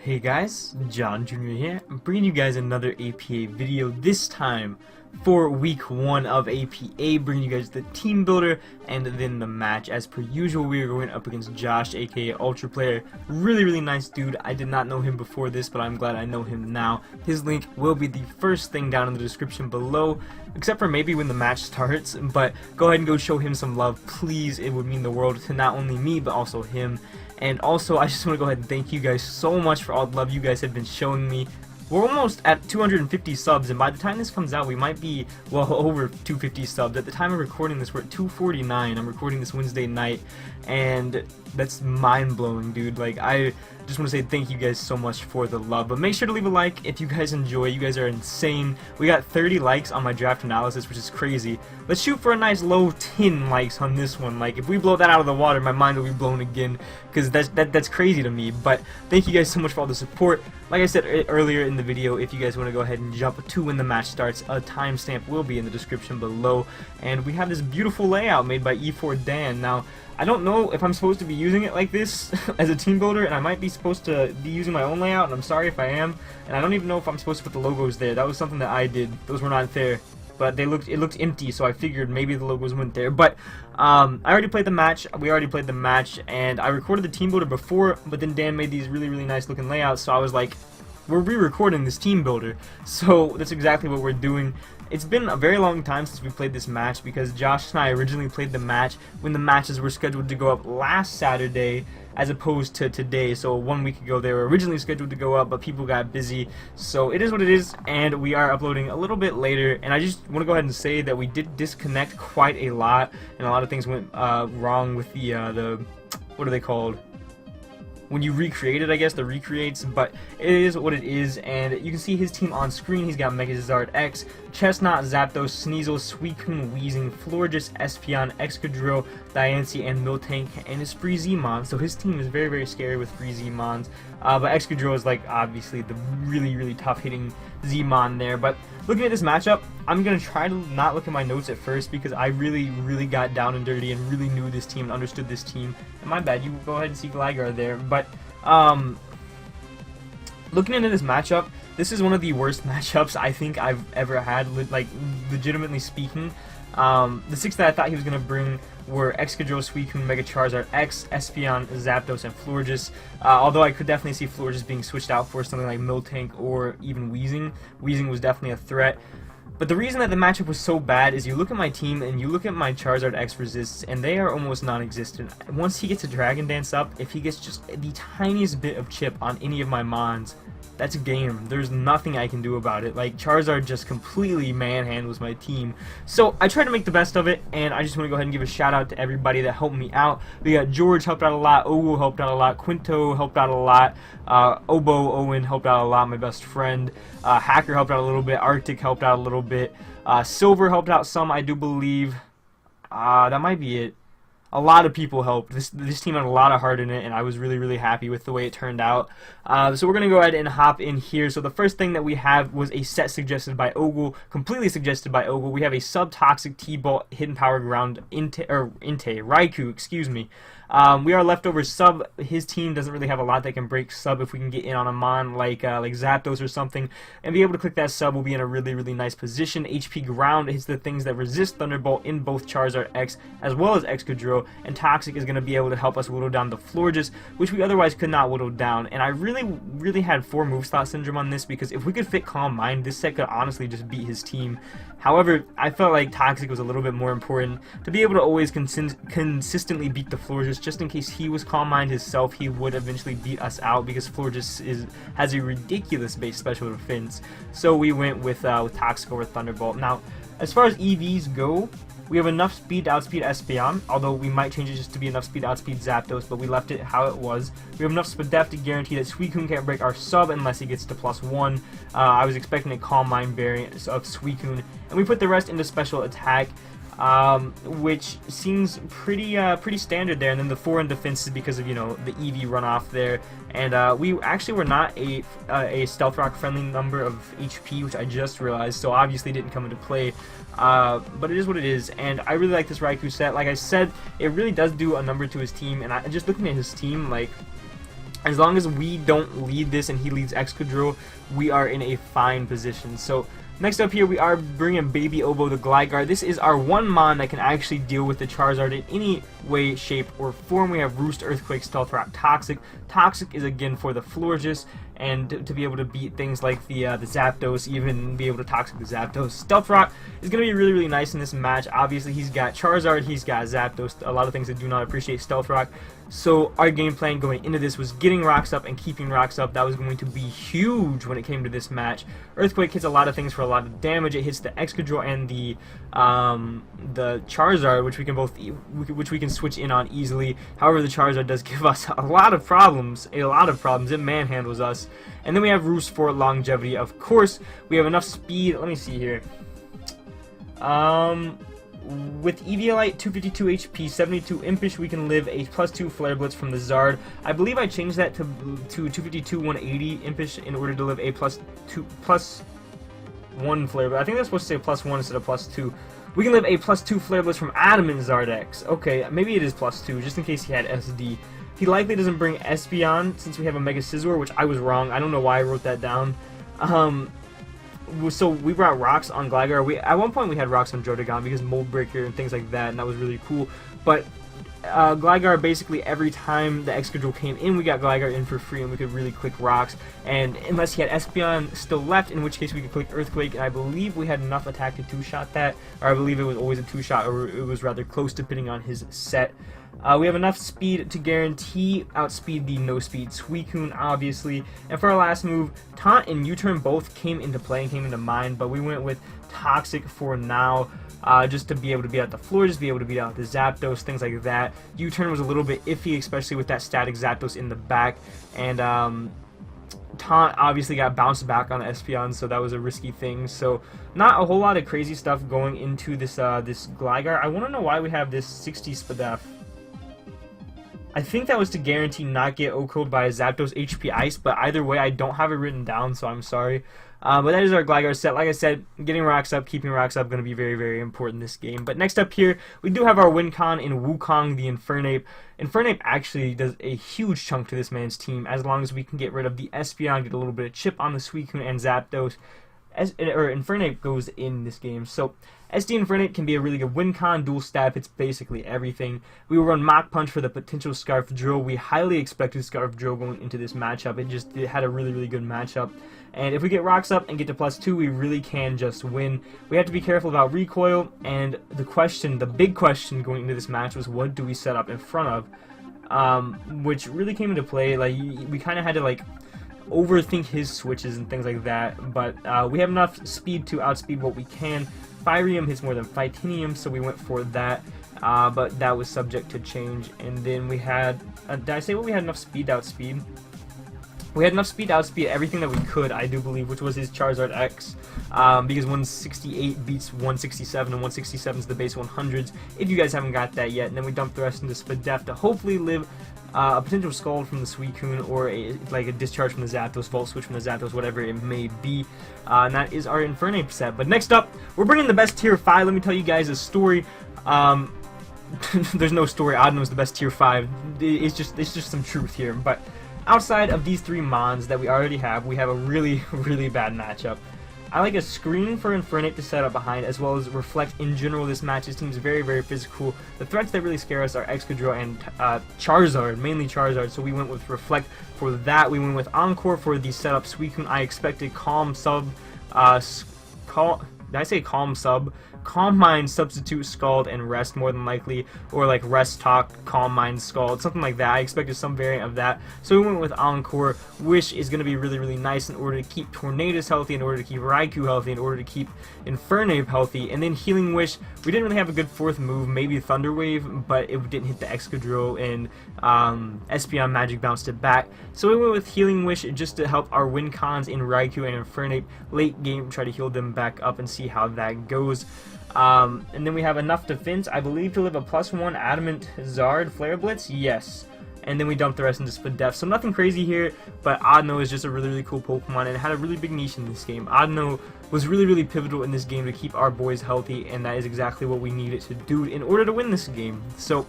Hey guys, John Jr. here. I'm bringing you guys another APA video, this time for week 1 of APA, bringing you guys the team builder and then the match. As per usual, we are going up against Josh, aka Ultraplayer. Really nice dude. I did not know him before this, but I'm glad I know him now. His link will be the first thing down in the description below, except for maybe when the match starts, but go ahead and go show him some love, please. It would mean the world to not only me, but also him. And also, I just want to go ahead and thank you guys so much for all the love you guys have been showing me. We're almost at 250 subs, and by the time this comes out, we might be, well, over 250 subs. At the time of recording this, we're at 249. I'm recording this Wednesday night, and that's mind-blowing, dude. Like, I just want to say thank you guys so much for the love. But make sure to leave a like if you guys enjoy. You guys are insane. We got 30 likes on my draft analysis, which is crazy. Let's shoot for a nice low 10 likes on this one. Like, if we blow that out of the water, my mind will be blown again, because that's crazy to me. But thank you guys so much for all the support. Like I said earlier in the video, if you guys want to go ahead and jump to when the match starts, a timestamp will be in the description below. And we have this beautiful layout made by E4 Dan. Now, I don't know if I'm supposed to be using it like this as a team builder, and I might be supposed to be using my own layout, and I'm sorry if I am. And I don't even know if I'm supposed to put the logos there. That was something that I did. Those were not there. But it looked empty, so I figured maybe the logos went there. But I already played the match. We already played the match, and I recorded the team builder before, but then Dan made these really nice looking layouts, so I was like, we're re-recording this team builder. So that's exactly what we're doing. It's been a very long time since we played this match, because Josh and I originally played the match when the matches were scheduled to go up last Saturday as opposed to today. So 1 week ago they were originally scheduled to go up, but people got busy, so it is what it is, and we are uploading a little bit later. And I just want to go ahead and say that we did disconnect quite a lot, and a lot of things went wrong with the what are they called? When you recreate it, I guess, the recreates, but it is what it is. And you can see his team on screen. He's got Megazard X, Chestnut, Zapdos, Sneasel, Suicune, Weezing, Florges, Espeon, Excadrill, Diancie, and Miltank, and his free Z-Mon. So his team is very scary with free Z-Mons, but Excadrill is, like, obviously the really tough hitting Z-Mon there. But looking at this matchup, I'm gonna try to not look at my notes at first, because I really got down and dirty and really knew this team and understood this team. And my bad, you go ahead and see Gligar there. But looking into this matchup, this is one of the worst matchups I think I've ever had, like, legitimately speaking. The 6 that I thought he was going to bring were Excadrill, Suicune, Mega Charizard X, Espeon, Zapdos, and Florges. Although I could definitely see Florges being switched out for something like Miltank or even Weezing. Weezing was definitely a threat. But the reason that the matchup was so bad is you look at my team and you look at my Charizard X resists, and they are almost non-existent. Once he gets a Dragon Dance up, if he gets just the tiniest bit of chip on any of my Mons, that's a game. There's nothing I can do about it. Like, Charizard just completely manhandles my team. So I tried to make the best of it, and I just want to go ahead and give a shout out to everybody that helped me out. We got George helped out a lot, Owo helped out a lot, Quinto helped out a lot, Obo Owen helped out a lot, my best friend, Hacker helped out a little bit, Arctic helped out a little bit, Silver helped out some, I do believe. That might be it. A lot of people helped. This team had a lot of heart in it, and I was really happy with the way it turned out. So we're going to go ahead and hop in here. So the first thing that we have was a set suggested by Ogle, completely suggested by Ogle. We have a Sub-Toxic T-Ball Hidden Power Ground Raikou, excuse me. We are leftover Sub. His team doesn't really have a lot that can break Sub. If we can get in on a Mon like Zapdos or something and be able to click that Sub, we'll be in a really nice position. HP Ground hits the things that resist Thunderbolt in both Charizard X as well as Excadrill, and Toxic is going to be able to help us whittle down the Florges, which we otherwise could not whittle down. And I really had 4 move slot syndrome on this, because if we could fit Calm Mind, this set could honestly just beat his team. However, I felt like Toxic was a little bit more important to be able to always consistently beat the Florges. Just in case he was Calm Mind himself, he would eventually beat us out, because Florges has a ridiculous base special defense. So we went with Toxic over Thunderbolt. Now, as far as EVs go, we have enough speed to outspeed Espeon, although we might change it just to be enough speed to outspeed Zapdos, but we left it how it was. We have enough Spadef to guarantee that Suicune can't break our Sub unless he gets to +1. I was expecting a Calm Mind variant of Suicune, and we put the rest into special attack, which seems pretty standard there. And then the 4 in defense is because of, you know, the EV runoff there. And we actually were not a Stealth Rock friendly number of HP, which I just realized, so obviously didn't come into play. But it is what it is, and I really like this Raikou set. Like I said, it really does do a number to his team, and just looking at his team, like, As long as we don't lead this and he leads Excadrill, we are in a fine position. So next up here, we are bringing Baby Oboe the Gligar. This is our one Mon that can actually deal with the Charizard in any way, shape, or form. We have Roost, Earthquake, Stealth Rock, Toxic. Toxic is again for the Florges, and to be able to beat things like the Zapdos, even be able to Toxic the Zapdos. Stealth Rock is going to be really, really nice in this match. Obviously, he's got Charizard, he's got Zapdos, a lot of things that do not appreciate Stealth Rock. So our game plan going into this was getting rocks up and keeping rocks up. That was going to be huge when it came to this match. Earthquake hits a lot of things for a lot of damage. It hits the Excadrill and the Charizard, which we can switch in on easily. However, the Charizard does give us a lot of problems. It manhandles us. And then we have Roost for longevity. Of course, we have enough speed. Let me see here. With Eviolite, 252 HP, 72 Impish, we can live a +2 Flare Blitz from the Zard. I believe I changed that to 252, 180 Impish in order to live a +1 Flare Blitz. I think that's supposed to say +1 instead of +2. We can live a +2 Flare Blitz from Adamant Zardex. Okay, maybe it is +2, just in case he had SD. He likely doesn't bring Espeon since we have a Mega Scizor, which I was wrong. I don't know why I wrote that down. So we brought rocks on Gligar. At one point we had rocks on Drodagon because Mold Breaker and things like that, and that was really cool. But Gligar, basically every time the Excadrill came in, we got Gligar in for free, and we could really click rocks. And unless he had Espeon still left, in which case we could click Earthquake. And I believe we had enough attack to two-shot that, or I believe it was always a two-shot, or it was rather close depending on his set. We have enough speed to guarantee outspeed the no-speed Suicune, obviously. And for our last move, Taunt and U-Turn both came into play and came into mind, but we went with Toxic for now, just to be able to beat out the floor, just be able to beat out the Zapdos, things like that. U-Turn was a little bit iffy, especially with that static Zapdos in the back, and Taunt obviously got bounced back on Espeon, so that was a risky thing. So not a whole lot of crazy stuff going into this this Gligar. I want to know why we have this 60 Spadef. I think that was to guarantee not get O-Code by a Zapdos HP Ice, but either way, I don't have it written down, so I'm sorry. But that is our Gligar set. Like I said, getting rocks up, keeping rocks up, going to be very, very important in this game. But next up here, we do have our Wincon in Wukong, the Infernape. Infernape actually does a huge chunk to this man's team, as long as we can get rid of the Espeon, get a little bit of chip on the Suicune and Zapdos. Infernape goes in this game. So SD Infernape can be a really good Wincon, dual stab, hits basically everything. We will run Mach Punch for the potential Scarf Drill. We highly expected Scarf Drill going into this matchup. It had a really, really good matchup. And if we get rocks up and get to +2, we really can just win. We have to be careful about recoil, and the big question going into this match was, what do we set up in front of? Which really came into play. Like, we kind of had to like overthink his switches and things like that, but we have enough speed to outspeed what we can. Firium hits more than Fightinium, so we went for that, but that was subject to change. And then we had, did I say we had enough speed to outspeed? We had enough speed to outspeed everything that we could, I do believe, which was his Charizard X, because 168 beats 167, and 167 is the base 100s, if you guys haven't got that yet. And then we dumped the rest into Spadef to hopefully live a potential Scald from the Suicune, or like a Discharge from the Zapdos, Volt Switch from the Zapdos, whatever it may be. And that is our Infernape set. But next up, we're bringing the best tier 5. Let me tell you guys a story. There's no story. Adno is the best tier 5. It's just some truth here. But outside of these 3 Mons that we already have, we have a really, really bad matchup. I like a Screen for Infernape to set up behind, as well as Reflect in general. This match, this team is very, very physical. The threats that really scare us are Excadrill and Charizard, mainly Charizard, so we went with Reflect for that. We went with Encore for the setup Suicune. I expected Calm Sub, did I say Calm Sub? Calm Mind, Substitute, Scald, and Rest, more than likely, or like Rest Talk, Calm Mind, Scald, something like that. I expected some variant of that, so we went with Encore. Wish is going to be really, really nice in order to keep Tornadus healthy, in order to keep Raikou healthy, in order to keep Infernape healthy. And then Healing Wish, we didn't really have a good 4th move, maybe Thunder Wave, but it didn't hit the Excadrill, and Espeon Magic bounced it back. So we went with Healing Wish just to help our Wincons in Raikou and Infernape late game, try to heal them back up and see how that goes. And then we have enough defense, I believe, to live a +1 Adamant Zard Flare Blitz. Yes. And then we dumped the rest into Spadef. So nothing crazy here, but Adno is just a really, really cool Pokemon, and it had a really big niche in this game. Adno was really, really pivotal in this game to keep our boys healthy, and that is exactly what we needed to do in order to win this game. So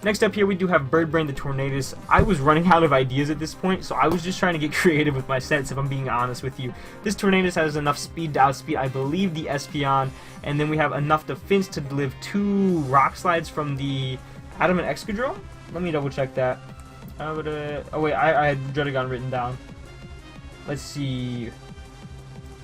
Next up here, we do have Bird Brain the Tornadus. I was running out of ideas at this point, so I was just trying to get creative with my sets, if I'm being honest with you. This Tornadus has enough speed to outspeed, I believe, the Espeon, and then we have enough defense to live 2 Rock Slides from the Adamant Excadrill. Let me double check that. Oh wait, I had Druddigon written down. Let's see.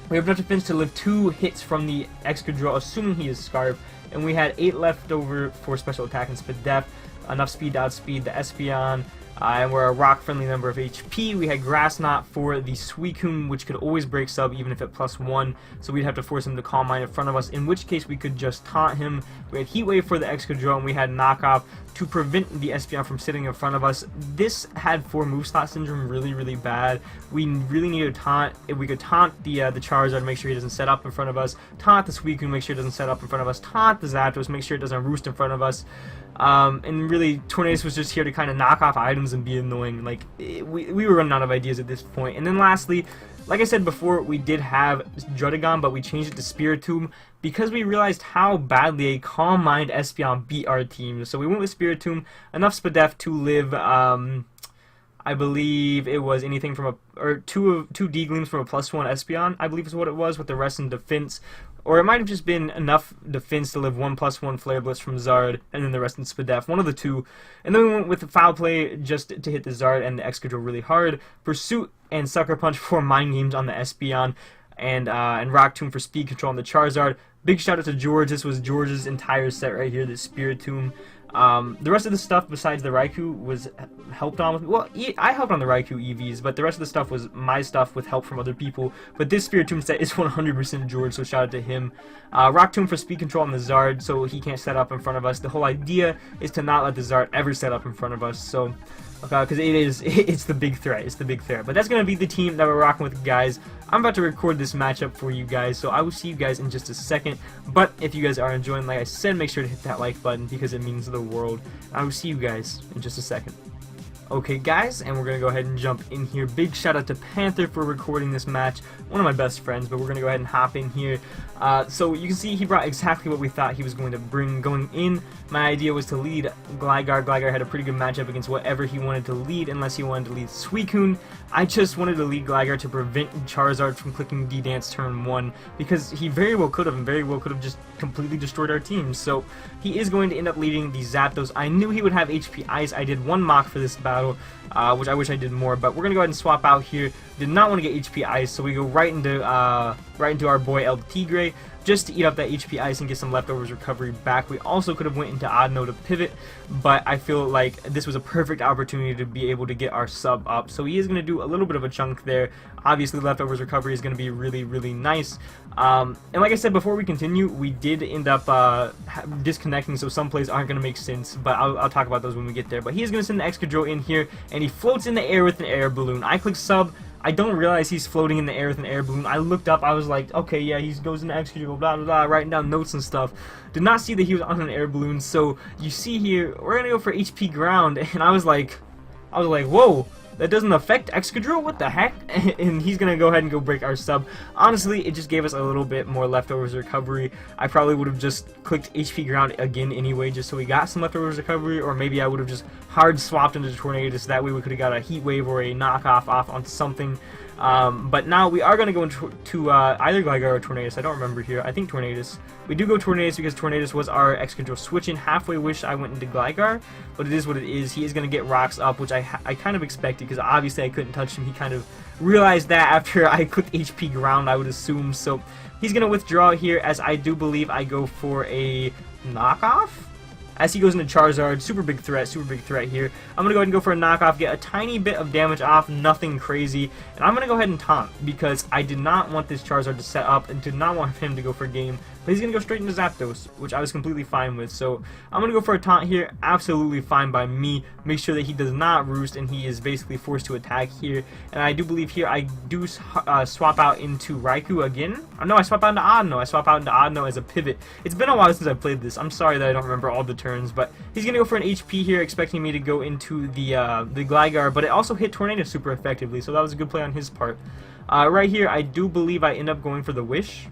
We have enough defense to live 2 hits from the Excadrill, assuming he is Scarf, and we had 8 left over for special attack and Spadef. Enough speed to outspeed the Espeon, and we're a rock-friendly number of HP. We had Grass Knot for the Suicune, which could always break sub even if at +1, so we'd have to force him to Calm Mind in front of us, in which case we could just taunt him. We had Heat Wave for the Excadrill, and we had Knock Off to prevent the Espeon from sitting in front of us. This had 4 move slot syndrome really bad. We really needed to taunt. If we could taunt the Charizard, make sure he doesn't set up in front of us, taunt the Suicune, make sure it doesn't set up in front of us, taunt the Zapdos, make sure it doesn't roost in front of us. And really, Tornadus was just here to kind of knock off items and be annoying. Like, we were running out of ideas at this point. And then lastly, like I said before, we did have Druddigon, but we changed it to Spiritomb because we realized how badly a Calm Mind Espeon beat our team. So we went with Spiritomb, enough Spadef to live, I believe it was anything from two D-Gleams from a +1 Espeon, I believe is what it was, with the rest in defense. Or it might have just been enough defense to live 1 +1 Flare Blitz from Zard, and then the rest in Spadef, one of the two. And then we went with the Foul Play just to hit the Zard and the Excadrill really hard. Pursuit and Sucker Punch for Mind Games on the Espeon, and Rock Tomb for speed control on the Charizard. Big shout out to George. This was George's entire set right here, the Spiritomb. The rest of the stuff besides the Raikou was helped on with, well, I helped on the Raikou EVs, but the rest of the stuff was my stuff with help from other people. But this Spiritomb set is 100% George, so shout out to him. Rock Tomb for speed control on the Zard, so he can't set up in front of us. The whole idea is to not let the Zard ever set up in front of us, so because it's the big threat. It's the big threat. But that's going to be the team that we're rocking with, guys. I'm about to record this matchup for you guys, so I will see you guys in just a second. But if you guys are enjoying, like I said, make sure to hit that like button because it means the world. I will see you guys in just a second. Okay, guys, and we're going to go ahead and jump in here. Big shout out to Panther for recording this match, one of my best friends, but we're going to go ahead and hop in here. So you can see he brought exactly what we thought he was going to bring. Going in, my idea was to lead Gligar. Gligar had a pretty good matchup against whatever he wanted to lead, unless he wanted to lead Suicune. I just wanted to lead Gligar to prevent Charizard from clicking D-Dance turn 1, because he very well could have, and very well could have just completely destroyed our team. So he is going to end up leading the Zapdos. I knew he would have HP Ice. I did one mock for this battle, which I wish I did more, but we're going to go ahead and swap out here. Did not want to get HP Ice, so we go right into our boy El Tigre, just to eat up that HP Ice and get some leftovers recovery back. We also could have went into Oddno to pivot, but I feel like this was a perfect opportunity to be able to get our sub up. So he is going to do a little bit of a chunk there. Obviously, leftovers recovery is going to be really nice. And like I said, before we continue, we did end up disconnecting, so some plays aren't going to make sense, but I'll talk about those when we get there. But he is going to send the Excadrill in here, and he floats in the air with an air balloon. I click sub. I don't realize he's floating in the air with an air balloon. I looked up, I was like, okay, yeah, he goes in the Excadrill, blah, blah, blah, writing down notes and stuff. Did not see that he was on an air balloon, so you see here, we're going to go for HP ground, and I was like, whoa, that doesn't affect Excadrill? What the heck? And he's going to go ahead and go break our sub. Honestly, it just gave us a little bit more leftovers recovery. I probably would have just clicked HP ground again anyway, just so we got some leftovers recovery, or maybe I would have just hard swapped into Tornadus, so that way we could have got a Heat Wave or a knockoff off on something. But now we are going to go into either Gligar or Tornadus. I don't remember here. I think Tornadus. We do go Tornadus because Tornadus was our Excadrill switch-in. Halfway wish I went into Gligar, but it is what it is. He is going to get rocks up, which I kind of expected because obviously I couldn't touch him. He kind of realized that after I clicked HP ground, I would assume. So he's going to withdraw here, as I do believe I go for a knockoff. As he goes into Charizard, super big threat here. I'm going to go ahead and go for a knockoff, get a tiny bit of damage off, nothing crazy. And I'm going to go ahead and taunt, because I did not want this Charizard to set up and did not want him to go for game. But he's going to go straight into Zapdos, which I was completely fine with. So I'm going to go for a taunt here, absolutely fine by me. Make sure that he does not roost and he is basically forced to attack here. And I do believe here I do swap out into Raikou again. Oh, no, I swap out into Oddno. I swap out into Oddno as a pivot. It's been a while since I played this. I'm sorry that I don't remember all the turns, but he's going to go for an HP here, expecting me to go into the Gligar, but it also hit Tornadus super effectively, so that was a good play on his part. Right here, I do believe I end up going for the Wish.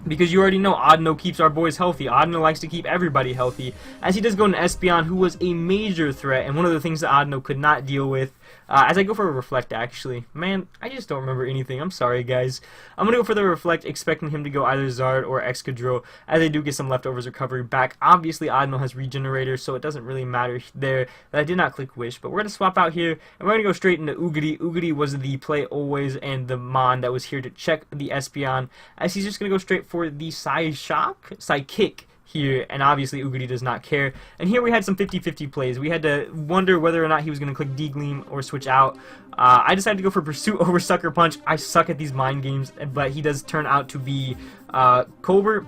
because you already know Audino keeps our boys healthy. Audino likes to keep everybody healthy, as he does go into Espeon, who was a major threat, and one of the things that Audino could not deal with. As I go for a Reflect, actually. Man, I just don't remember anything. I'm sorry, guys. I'm going to go for the Reflect, expecting him to go either Zard or Excadrill, as I do get some leftovers recovery back. Obviously, Audino has Regenerator, so it doesn't really matter there that I did not click Wish. But we're going to swap out here, and we're going to go straight into Oogity. Oogity was the play always, and the Mon that was here to check the Espeon, as he's just going to go straight for the Psychic here, and obviously Oogity does not care. And here we had some 50-50 plays. We had to wonder whether or not he was going to click D-Gleam or switch out. I decided to go for Pursuit over Sucker Punch. I suck at these mind games, but he does turn out to be Colbert,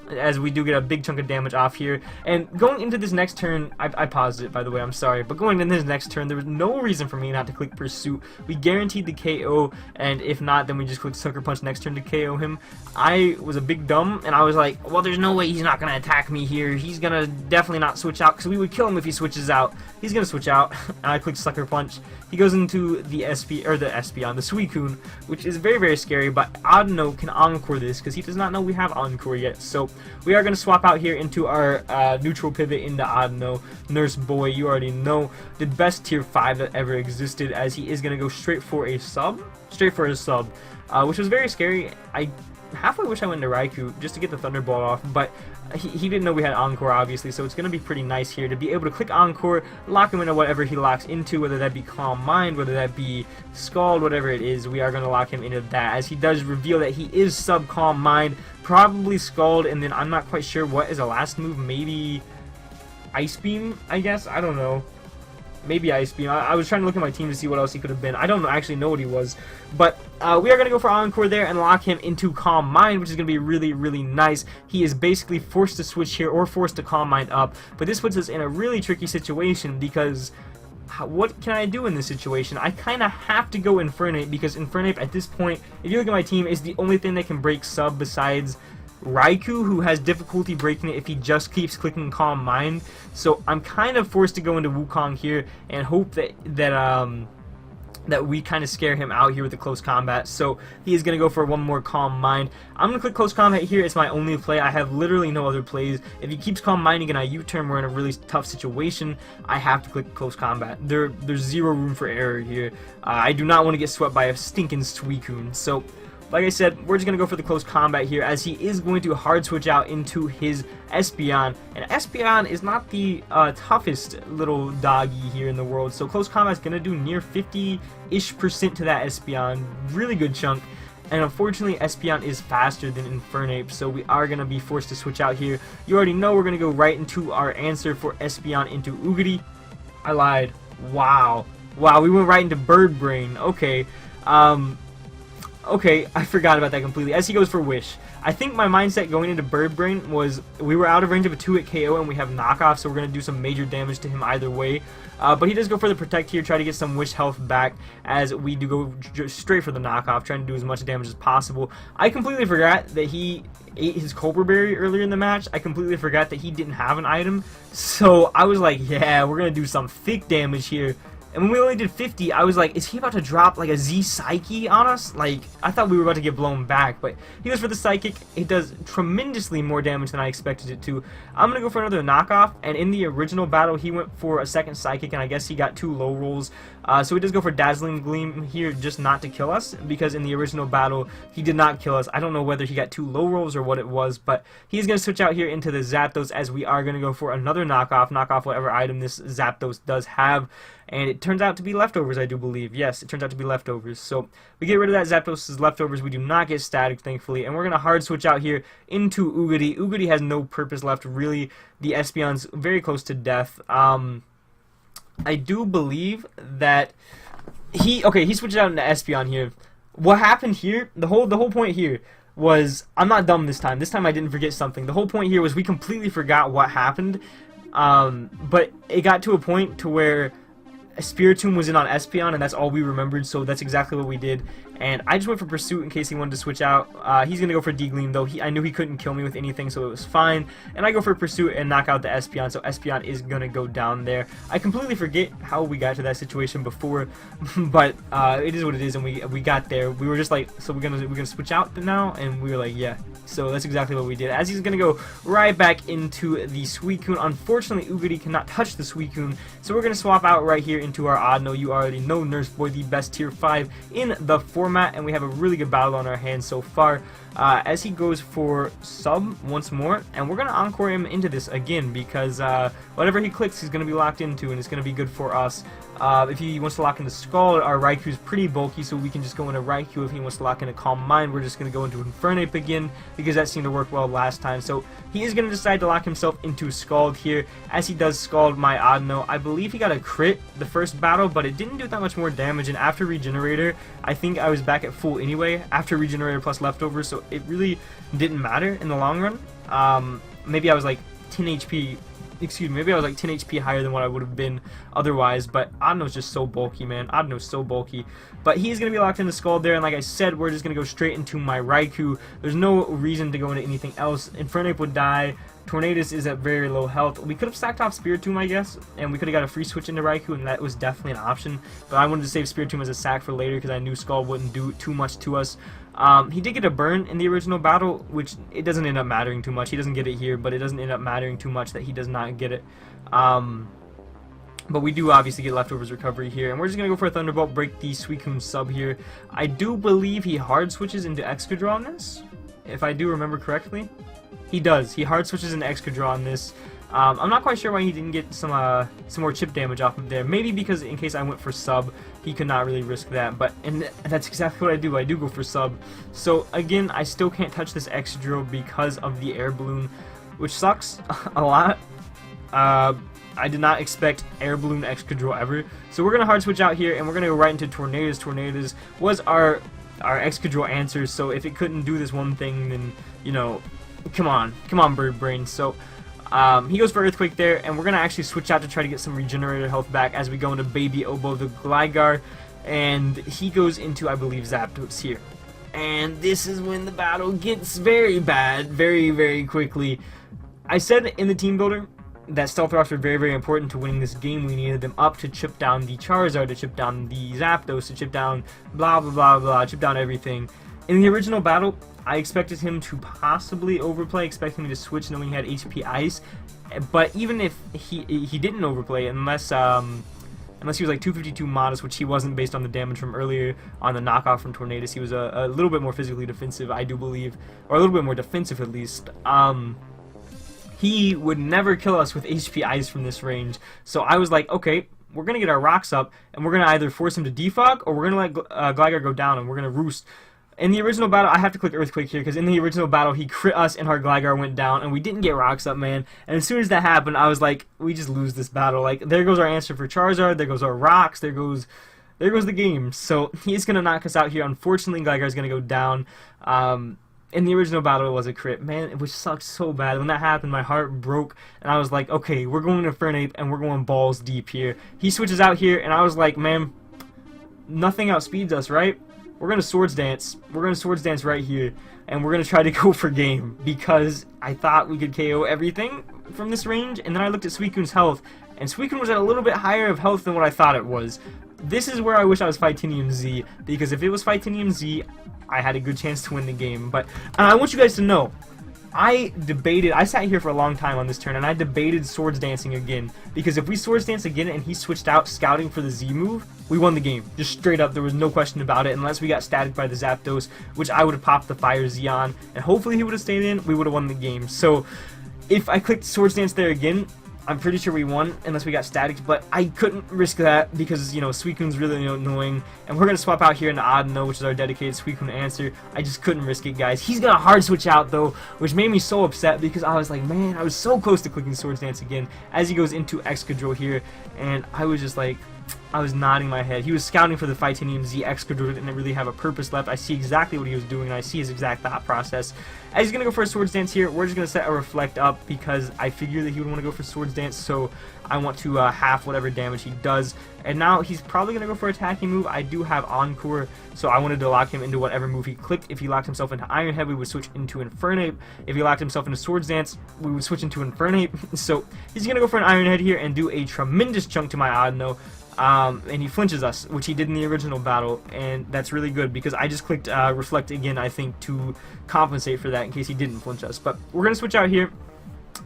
as we do get a big chunk of damage off here. And going into this next turn, I paused it, by the way, I'm sorry, but going into this next turn, there was no reason for me not to click Pursuit. We guaranteed the KO, and if not, then we just click Sucker Punch next turn to KO him. I was a big dumb, and I was like, well, there's no way he's not going to attack me here. He's going to definitely not switch out, because we would kill him if he switches out. He's going to switch out, and I click Sucker Punch. He goes into the Suicune, which is very, very scary, but Audino can Encore this, because he does not know we have Encore yet. So we are going to swap out here into our neutral pivot into Audino. Nurse Boy, you already know, the best tier 5 that ever existed, as he is going to go straight for a sub, which was very scary. I halfway wish I went into Raikou just to get the Thunderbolt off, but he didn't know we had Encore, obviously, so it's going to be pretty nice here to be able to click Encore, lock him into whatever he locks into, whether that be Calm Mind, whether that be Scald, whatever it is. We are going to lock him into that, as he does reveal that he is sub Calm Mind, probably Scald, and then I'm not quite sure what is a last move, maybe Ice Beam, I guess, I don't know. Maybe Ice Beam. I was trying to look at my team to see what else he could have been. I don't actually know what he was. But we are going to go for Encore there and lock him into Calm Mind, which is going to be really, really nice. He is basically forced to switch here or forced to Calm Mind up. But this puts us in a really tricky situation, because what can I do in this situation? I kind of have to go Infernape, because Infernape at this point, if you look at my team, is the only thing that can break sub besides Raikou, who has difficulty breaking it if he just keeps clicking Calm Mind. So I'm kind of forced to go into Wukong here and hope that we kind of scare him out here with the close combat. So he is going to go for one more Calm Mind. I'm going to click close combat here. It's my only play. I have literally no other plays. If he keeps Calm Minding and I U-turn, we're in a really tough situation. I have to click close combat. There's zero room for error here. I do not want to get swept by a stinking Suicune. So like I said, we're just going to go for the close combat here, as he is going to hard switch out into his Espeon. And Espeon is not the toughest little doggy here in the world, so close combat is going to do near 50-ish% to that Espeon. Really good chunk. And unfortunately, Espeon is faster than Infernape, so we are going to be forced to switch out here. You already know we're going to go right into our answer for Espeon into Oogity. I lied. Wow. Wow, we went right into Bird Brain. Okay. Okay, I forgot about that completely, as he goes for Wish. I think my mindset going into Bird Brain was we were out of range of a 2-hit KO and we have knockoff, so we're going to do some major damage to him either way. But he does go for the Protect here, try to get some Wish health back, as we do go straight for the knockoff, trying to do as much damage as possible. I completely forgot that he ate his Cobra Berry earlier in the match. I completely forgot that he didn't have an item, so I was like, yeah, we're going to do some thick damage here. And when we only did 50, I was like, is he about to drop like a Z Psyche on us? Like, I thought we were about to get blown back, but he goes for the Psychic. It does tremendously more damage than I expected it to. I'm going to go for another knockoff, and in the original battle, he went for a second Psychic, and I guess he got 2 low rolls. So he does go for Dazzling Gleam here, just not to kill us, because in the original battle, he did not kill us. I don't know whether he got 2 low rolls or what it was, but he's going to switch out here into the Zapdos, as we are going to go for another knockoff whatever item this Zapdos does have. And it turns out to be leftovers, I do believe. Yes, it turns out to be leftovers. So we get rid of that Zapdos' leftovers. We do not get static, thankfully. And we're going to hard switch out here into Oogity. Oogity has no purpose left, really. The Espeon's very close to death. I do believe that he switched out into Espeon here. What happened here, the whole point here was, I'm not dumb this time. This time I didn't forget something. The whole point here was we completely forgot what happened. But it got to a point to where Spiritomb was in on Espeon, and that's all we remembered, so that's exactly what we did. And I just went for Pursuit in case he wanted to switch out. He's going to go for D-Gleam, though. I knew he couldn't kill me with anything, so it was fine. And I go for Pursuit and knock out the Espeon, so Espeon is going to go down there. I completely forget how we got to that situation before, but it is what it is, and we got there. We were just like, so we're gonna switch out now, and we were like, yeah. So that's exactly what we did. As he's going to go right back into the Suicune. Unfortunately, Ugadi cannot touch the Suicune, so we're going to swap out right here into our Audino. You already know, Nurse Boy, the best tier 5 in the format, and we have a really good battle on our hands so far. As he goes for Sub once more, and we're going to Encore him into this again, because whatever he clicks, he's going to be locked into, and it's going to be good for us. If he wants to lock into Scald, our Raikou is pretty bulky, so we can just go into Raikou. If he wants to lock into Calm Mind, we're just going to go into Infernape again, because that seemed to work well last time. So he is going to decide to lock himself into Scald here. As he does Scald my Audino, I believe he got a crit the first battle, but it didn't do that much more damage, and after Regenerator, I think I was back at full anyway, after Regenerator plus Leftovers, so it really didn't matter in the long run. Maybe I was like 10 HP, excuse me, maybe I was like 10 HP higher than what I would have been otherwise, but Audino's just so bulky, man. Audino's so bulky. But he's going to be locked into Scald there, and like I said, we're just going to go straight into my Raikou. There's no reason to go into anything else. Infernape would die. Tornadus is at very low health. We could have stacked off Spiritomb, I guess, and we could have got a free switch into Raikou, and that was definitely an option. But I wanted to save Spiritomb as a sack for later because I knew Scald wouldn't do too much to us. He did get a burn in the original battle, which it doesn't end up mattering too much. He doesn't get it here, but it doesn't end up mattering too much that he does not get it. But we do obviously get Leftovers recovery here, and we're just going to go for a Thunderbolt, break the Suicune sub here. I do believe he hard switches into Excadrill on this, if I do remember correctly. He does. He hard switches into Excadrill on this. I'm not quite sure why he didn't get some more chip damage off of there. Maybe because in case I went for sub, he could not really risk that. But and that's exactly what I do. I do go for sub. So again, I still can't touch this Excadrill because of the air balloon, which sucks a lot. I did not expect air balloon Excadrill ever. So we're gonna hard switch out here, and we're gonna go right into Tornadus. Tornadus was our Excadrill answer. So if it couldn't do this one thing, then you know, come on, Bird Brain. So. He goes for Earthquake there, and we're going to actually switch out to try to get some Regenerator health back as we go into Baby Oboe the Gligar, and he goes into, I believe, Zapdos here. And this is when the battle gets very bad, very, very quickly. I said in the team builder that Stealth Rocks were very, very important to winning this game. We needed them up to chip down the Charizard, to chip down the Zapdos, to chip down blah, blah, blah, blah, chip down everything. In the original battle, I expected him to possibly overplay, expecting me to switch knowing he had HP Ice, but even if he didn't overplay, unless he was like 252 modest, which he wasn't based on the damage from earlier on the knockoff from Tornadus. He was a little bit more physically defensive, I do believe, or a little bit more defensive at least. He would never kill us with HP Ice from this range, so I was like, okay, we're going to get our rocks up, and we're going to either force him to defog, or we're going to let Gligar go down, and we're going to roost. In the original battle, I have to click Earthquake here, because in the original battle, he crit us and our Gligar went down, and we didn't get rocks up, man. And as soon as that happened, I was like, we just lose this battle. Like, there goes our answer for Charizard, there goes our rocks, there goes the game. So, he's going to knock us out here. Unfortunately, Gligar's going to go down. In the original battle, it was a crit. Man, which sucked so bad. When that happened, my heart broke, and I was like, okay, we're going to Infernape, and we're going balls deep here. He switches out here, and I was like, man, nothing outspeeds us, right? We're going to Swords Dance. We're going to Swords Dance right here. And we're going to try to go for game. Because I thought we could KO everything from this range. And then I looked at Suicune's health. And Suicune was at a little bit higher of health than what I thought it was. This is where I wish I was Fightinium Z. Because if it was Fightinium Z, I had a good chance to win the game. But I want you guys to know, I sat here for a long time on this turn, and I debated Swords Dancing again, because if we Swords Dance again and he switched out scouting for the Z move, we won the game. Just straight up, there was no question about it, unless we got static by the Zapdos, which I would have popped the Fire Z on, and hopefully he would have stayed in, we would have won the game. So, if I clicked Swords Dance there again, I'm pretty sure we won, unless we got static, but I couldn't risk that because, you know, Suicune's really annoying, and we're going to swap out here into Audino, which is our dedicated Suicune answer. I just couldn't risk it, guys. He's going to hard switch out, though, which made me so upset because I was like, man, I was so close to clicking Swords Dance again as he goes into Excadrill here, and I was just like, I was nodding my head. He was scouting for the Titanium Z Excadrill, didn't really have a purpose left. I see exactly what he was doing, and I see his exact thought process. As he's going to go for a Swords Dance here, we're just going to set a Reflect up because I figure that he would want to go for Swords Dance, so I want to half whatever damage he does. And now he's probably going to go for attacking move. I do have Encore, so I wanted to lock him into whatever move he clicked. If he locked himself into Iron Head, we would switch into Infernape. If he locked himself into Swords Dance, we would switch into Infernape. So he's going to go for an Iron Head here and do a tremendous chunk to my Audino. And he flinches us, which he did in the original battle, and that's really good because I just clicked Reflect again, I think, to compensate for that in case he didn't flinch us. But we're going to switch out here,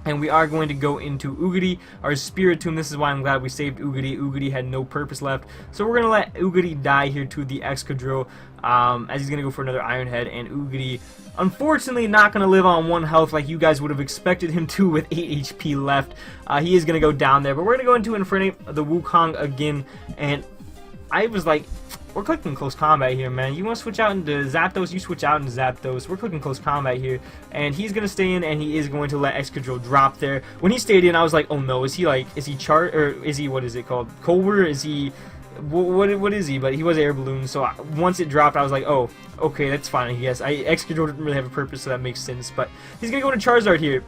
and we are going to go into Oogity, our Spiritomb. This is why I'm glad we saved Oogity. Oogity had no purpose left, so we're going to let Oogity die here to the Excadrill, as he's going to go for another Iron Head, and Oogity, unfortunately, not going to live on 1 health like you guys would have expected him to with 8 HP left. He is going to go down there, but we're going to go into Infernape, the Wukong again, and I was like, we're clicking close combat here, man. You want to switch out into Zapdos, you switch out into Zapdos. We're clicking close combat here, and he's going to stay in, and he is going to let Excadrill drop there. When he stayed in, I was like, oh no, is he or is he, what is it called, Colbur? Is he, what is he? But he was Air Balloon, so once it dropped, I was like, oh, okay, that's fine, I guess. Excadrill didn't really have a purpose, so that makes sense. But he's going to go into Charizard here,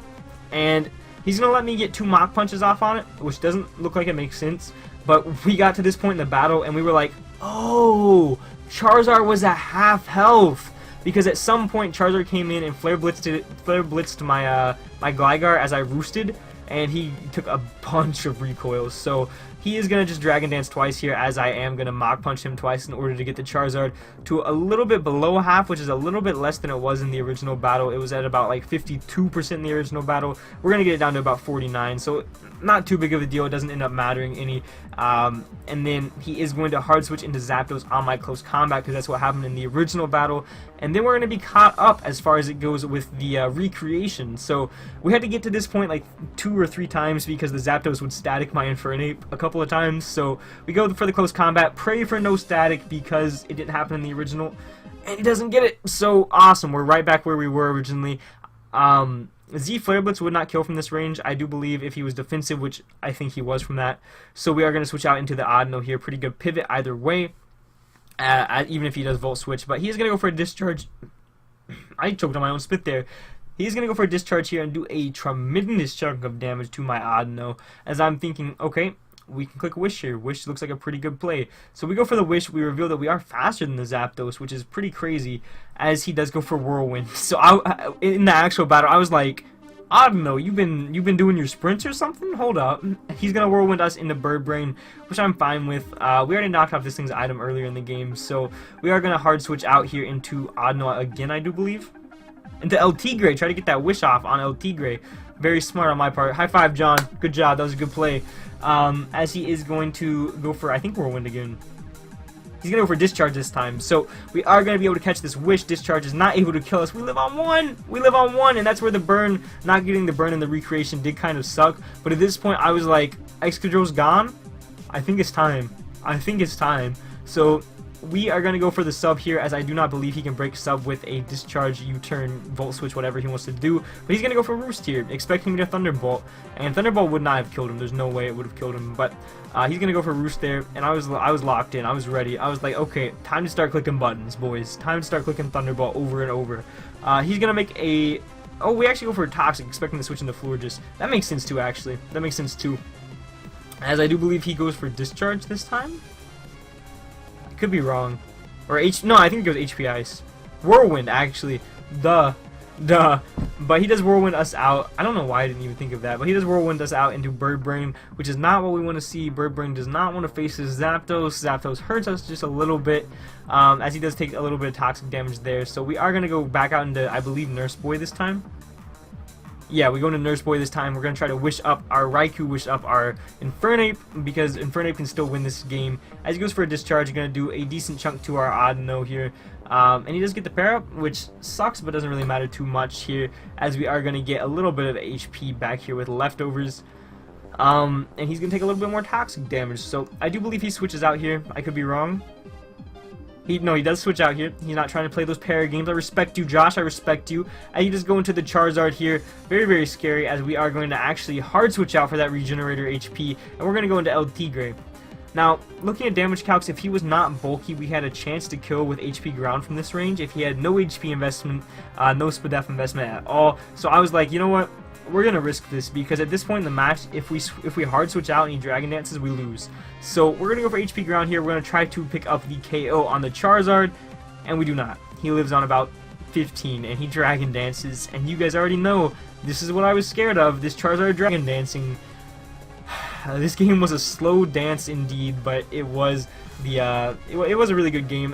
and he's going to let me get 2 Mach Punches off on it, which doesn't look like it makes sense. But we got to this point in the battle, and we were like, oh, Charizard was at half health. Because at some point, Charizard came in and Flare Blitzed my, my Gligar as I roosted, and he took a bunch of recoils. So he is going to just Dragon Dance twice here, as I am going to Mach Punch him twice in order to get the Charizard to a little bit below half, which is a little bit less than it was in the original battle. It was at about like 52% in the original battle. We're going to get it down to about 49, so not too big of a deal. It doesn't end up mattering any. And then he is going to hard switch into Zapdos on my close combat, because that's what happened in the original battle. And then we're going to be caught up as far as it goes with the recreation. So we had to get to this point like 2 or 3 times because the Zapdos would static my Infernape a couple of times. So we go for the close combat, pray for no static because it didn't happen in the original, and he doesn't get it. So awesome, we're right back where we were originally. Z Flare Blitz would not kill from this range, I do believe, if he was defensive, which I think he was from that. So we are going to switch out into the Audino here. Pretty good pivot either way, even if he does Volt Switch. But he's going to go for a Discharge. I choked on my own spit there. He's going to go for a Discharge here and do a tremendous chunk of damage to my Audino, as I'm thinking, okay, we can click Wish here. Wish looks like a pretty good play. So we go for the Wish. We reveal that we are faster than the Zapdos, which is pretty crazy, as he does go for Whirlwind. So in the actual battle, I was like, I don't know, you've been doing your sprints or something? Hold up. He's gonna Whirlwind us into Bird Brain, which I'm fine with. We already knocked off this thing's item earlier in the game, so we are gonna hard switch out here into Audino again, I do believe. Into LT-Gray, try to get that Wish off on LT-Gray. Very smart on my part. High five, John. Good job. That was a good play. As he is going to go for, I think, Whirlwind again. He's going to go for Discharge this time. So we are going to be able to catch this Wish. Discharge is not able to kill us. We live on 1. We live on 1, and that's where the burn, not getting the burn in the recreation did kind of suck. But at this point, I was like, Excadrill's gone. I think it's time. I think it's time. So we are going to go for the sub here, as I do not believe he can break sub with a Discharge, U-turn, Volt Switch, whatever he wants to do. But he's going to go for Roost here, expecting me to Thunderbolt. And Thunderbolt would not have killed him. There's no way it would have killed him. But he's going to go for Roost there, and I was locked in. I was ready. I was like, okay, time to start clicking buttons, boys. Time to start clicking Thunderbolt over and over. He's going to make a... Oh, we actually go for a Toxic, expecting to switch into Florges. That makes sense too, actually. That makes sense too. As I do believe he goes for Discharge this time. Could be wrong. Or no, I think it goes HP Ice. Whirlwind, actually. Duh. But he does Whirlwind us out. I don't know why I didn't even think of that, but he does Whirlwind us out into Bird Brain, which is not what we want to see. Bird Brain does not want to face his Zapdos. Zapdos hurts us just a little bit, as he does take a little bit of toxic damage there. So we are going to go back out into, I believe, Nurse Boy this time. Yeah, we go into Nurse Boy this time. We're going to try to wish up our Raikou, wish up our Infernape, because Infernape can still win this game. As he goes for a Discharge, he's going to do a decent chunk to our Audino here. And he does get the pair up, which sucks, but doesn't really matter too much here, as we are going to get a little bit of HP back here with leftovers. And he's going to take a little bit more toxic damage. So I do believe he switches out here. I could be wrong. No, he does switch out here. He's not trying to play those pair games. I respect you, Josh. I respect you. And you just go into the Charizard here. Very, very scary, as we are going to actually hard switch out for that Regenerator HP. And we're going to go into LT Gray. Now, looking at damage calcs, if he was not bulky, we had a chance to kill with HP ground from this range. If he had no HP investment, no SPDF investment at all. So I was like, you know what? We're gonna risk this, because at this point in the match, if we hard switch out and he Dragon Dances, we lose. So we're gonna go for HP ground here. We're gonna try to pick up the KO on the Charizard, and we do not. He lives on about 15, and he Dragon Dances, and you guys already know this is what I was scared of. This Charizard Dragon Dancing. This game was a slow dance indeed, but it was it was a really good game.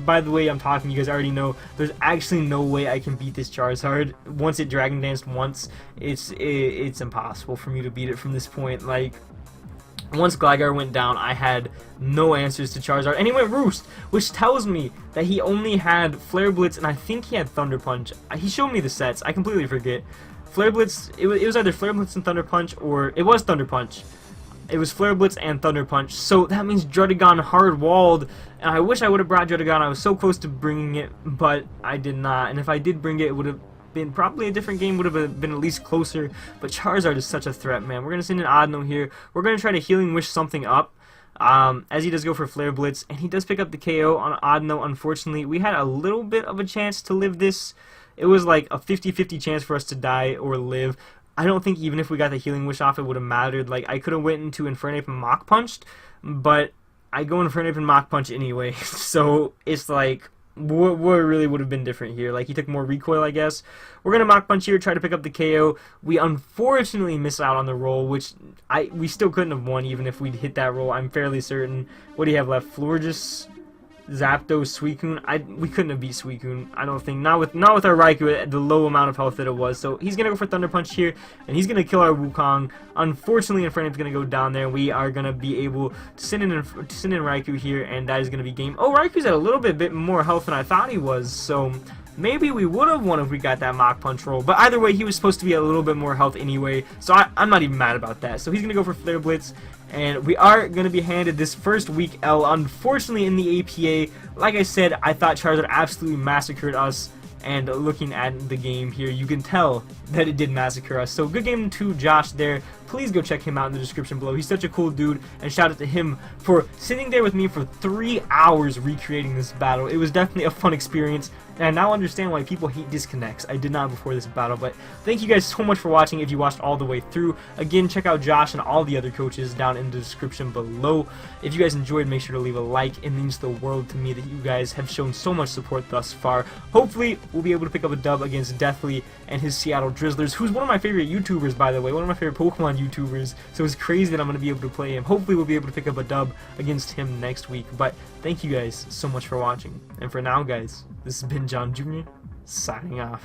By the way, I'm talking, you guys already know there's actually no way I can beat this Charizard. Once it Dragon Danced once, it's impossible for me to beat it from this point. Like, once Gligar went down, I had no answers to Charizard, and he went Roost, which tells me that he only had Flare Blitz, and I think he had Thunder Punch. He showed me the sets. I completely forget. Flare Blitz, it was either Flare Blitz and Thunder Punch, or it was Thunder Punch. It was Flare Blitz and Thunder Punch, so that means Druddigon hard-walled, and I wish I would have brought Druddigon. I was so close to bringing it, but I did not, and if I did bring it, it would have been probably a different game, would have been at least closer, but Charizard is such a threat, man. We're going to send an Audino here. We're going to try to Healing Wish something up, as he does go for Flare Blitz, and he does pick up the KO on Audino. Unfortunately, we had a little bit of a chance to live this. It was like a 50-50 chance for us to die or live. I don't think even if we got the Healing Wish off, it would have mattered. Like, I could have went into Infernape and Mach Punched, but I go Infernape and Mach Punch anyway. So it's like, what really would have been different here? Like, he took more recoil, I guess. We're gonna Mach Punch here, try to pick up the KO. We unfortunately miss out on the roll, which we still couldn't have won even if we'd hit that roll. I'm fairly certain. What do you have left? Florges, Zapdos, Suicune. We couldn't have beat Suicune, I don't think. Not with our Raikou at the low amount of health that it was. So he's gonna go for Thunder Punch here, and he's gonna kill our Wukong. Unfortunately, Infernape's gonna go down there. We are gonna be able to send in Raikou here, and that is gonna be game. Oh, Raikou's at a little bit more health than I thought he was. So maybe we would have won if we got that Mach Punch roll. But either way, he was supposed to be at a little bit more health anyway. So I'm not even mad about that. So he's gonna go for Flare Blitz. And we are going to be handed this first week L, unfortunately, in the APA. Like I said, I thought Charizard absolutely massacred us. And looking at the game here, you can tell that it did massacre us. So good game to Josh there. Please go check him out in the description below. He's such a cool dude. And shout out to him for sitting there with me for 3 hours recreating this battle. It was definitely a fun experience. And I now understand why people hate disconnects. I did not before this battle. But thank you guys so much for watching if you watched all the way through. Again, check out Josh and all the other coaches down in the description below. If you guys enjoyed, make sure to leave a like. It means the world to me that you guys have shown so much support thus far. Hopefully, we'll be able to pick up a dub against Deathly and his Seattle Drizzlers, who's one of my favorite YouTubers, by the way. One of my favorite Pokemon YouTubers. So it's crazy that I'm going to be able to play him. Hopefully, we'll be able to pick up a dub against him next week. But thank you guys so much for watching. And for now, guys, this has been John Jr. signing off.